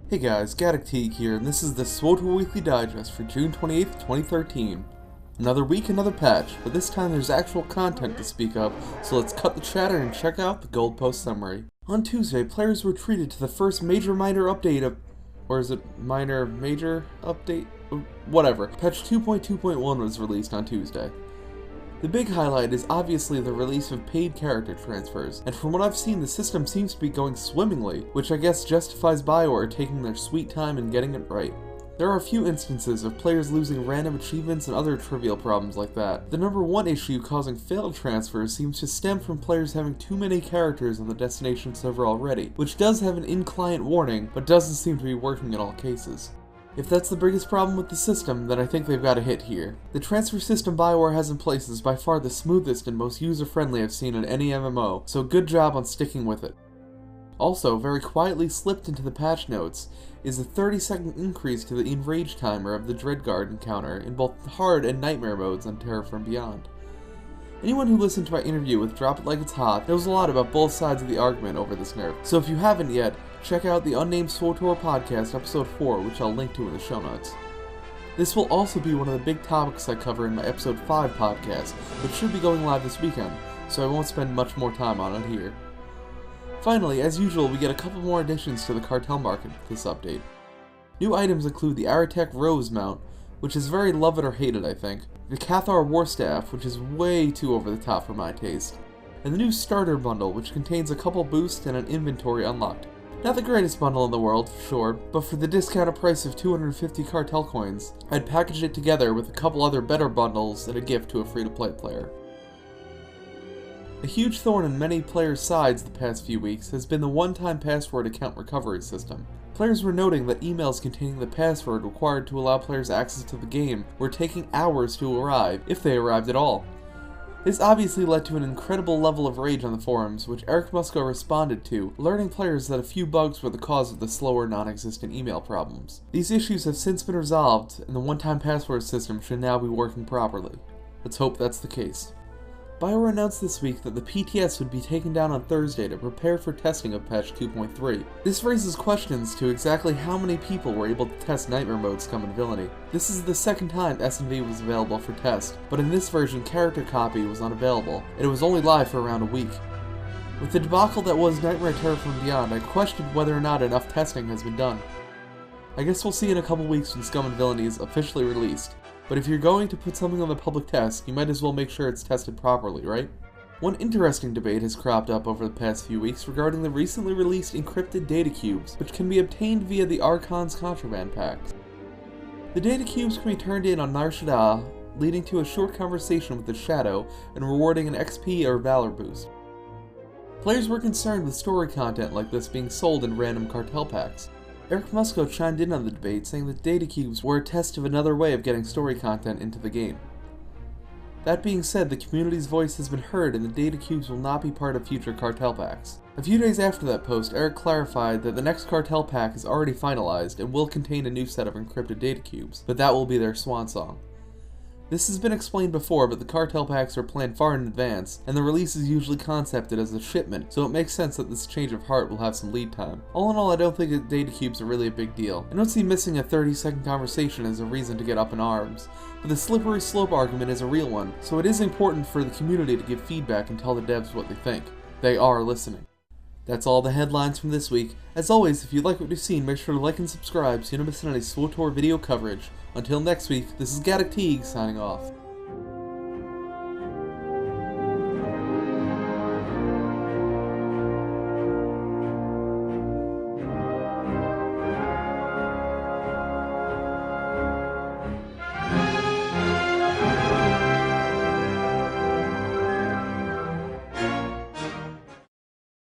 Hey guys, Gaddock Teeg here, and this is the SWTOR Weekly Digest for June 28th, 2013. Another week, another patch, but this time there's actual content to speak of, so let's cut the chatter and check out the Gold Post summary. On Tuesday, players were treated to the first major-minor update of... or is it minor-major update? Whatever. Patch 2.2.1 was released on Tuesday. The big highlight is obviously the release of paid character transfers, and from what I've seen the system seems to be going swimmingly, which I guess justifies BioWare taking their sweet time and getting it right. There are a few instances of players losing random achievements and other trivial problems like that. The number one issue causing failed transfers seems to stem from players having too many characters on the destination server already, which does have an in-client warning, but doesn't seem to be working in all cases. If that's the biggest problem with the system, then I think they've got a hit here. The transfer system BioWare has in place is by far the smoothest and most user-friendly I've seen in any MMO, so good job on sticking with it. Also, very quietly slipped into the patch notes is a 30-second increase to the enrage timer of the Dreadguard encounter in both hard and nightmare modes on Terra from Beyond. Anyone who listened to my interview with Drop It Like It's Hot knows a lot about both sides of the argument over this nerf, so if you haven't yet, check out the Unnamed SWTOR podcast episode 4, which I'll link to in the show notes. This will also be one of the big topics I cover in my episode 5 podcast, which should be going live this weekend, so I won't spend much more time on it here. Finally, as usual, we get a couple more additions to the cartel market with this update. New items include the Aratech Rose mount, which is very love it or hate it I think, the Cathar War Staff, which is way too over the top for my taste, and the new Starter Bundle, which contains a couple boosts and an inventory unlocked. Not the greatest bundle in the world, for sure, but for the discounted price of 250 cartel coins, I'd package it together with a couple other better bundles and a gift to a free-to-play player. A huge thorn in many players' sides the past few weeks has been the one-time password account recovery system. Players were noting that emails containing the password required to allow players access to the game were taking hours to arrive, if they arrived at all. This obviously led to an incredible level of rage on the forums, which Eric Musco responded to, alerting players that a few bugs were the cause of the slower, non-existent email problems. These issues have since been resolved, and the one-time password system should now be working properly. Let's hope that's the case. BioWare announced this week that the PTS would be taken down on Thursday to prepare for testing of patch 2.3. This raises questions to exactly how many people were able to test Nightmare Mode's Common Villainy. This is the second time S&V was available for test, but in this version character copy was unavailable, and it was only live for around a week. With the debacle that was Nightmare Terra from Beyond, I questioned whether or not enough testing has been done. I guess we'll see in a couple weeks when Scum and Villainy is officially released. But if you're going to put something on the public test, you might as well make sure it's tested properly, right? One interesting debate has cropped up over the past few weeks regarding the recently released encrypted data cubes, which can be obtained via the Archon's contraband packs. The data cubes can be turned in on Nar Shaddaa, leading to a short conversation with the Shadow and rewarding an XP or Valor boost. Players were concerned with story content like this being sold in random cartel packs. Eric Musco chimed in on the debate, saying that data cubes were a test of another way of getting story content into the game. That being said, the community's voice has been heard and the data cubes will not be part of future cartel packs. A few days after that post, Eric clarified that the next cartel pack is already finalized and will contain a new set of encrypted data cubes, but that will be their swan song. This has been explained before, but the cartel packs are planned far in advance, and the release is usually concepted as a shipment, so it makes sense that this change of heart will have some lead time. All in all, I don't think that data cubes are really a big deal. I don't see missing a 30-second conversation as a reason to get up in arms, but the slippery slope argument is a real one, so it is important for the community to give feedback and tell the devs what they think. They are listening. That's all the headlines from this week. As always, if you like what you've seen, make sure to like and subscribe so you don't miss any SWTOR video coverage. Until next week, this is Gaddock Teeg signing off.